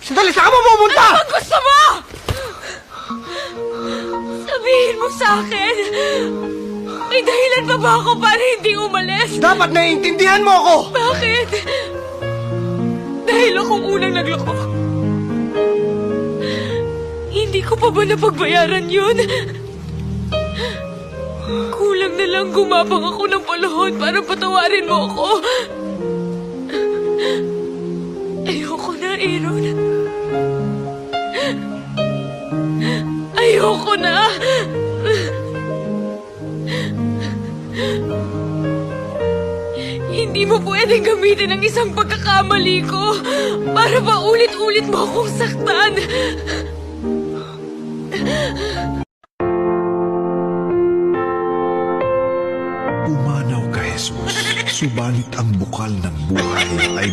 Sandali, saan ka mo pumunta? Ano bang gusto mo? Sabihin mo sa akin, may dahilan pa ba ako para hindi umalis? Dapat naiintindihan mo ako! Bakit? Dahil akong unang nagloko. Hindi ko pa ba napagbayaran yun? Kulang na lang gumapang ako ng palahon para patawarin mo ako. Ayoko na, Aaron. Ayoko na. Hindi mo pwedeng gamitin ang isang pagkakamali ko para pa ulit-ulit mo akong saktan. Pumanaw ka, Jesus, subalit ang bukal ng buhay ay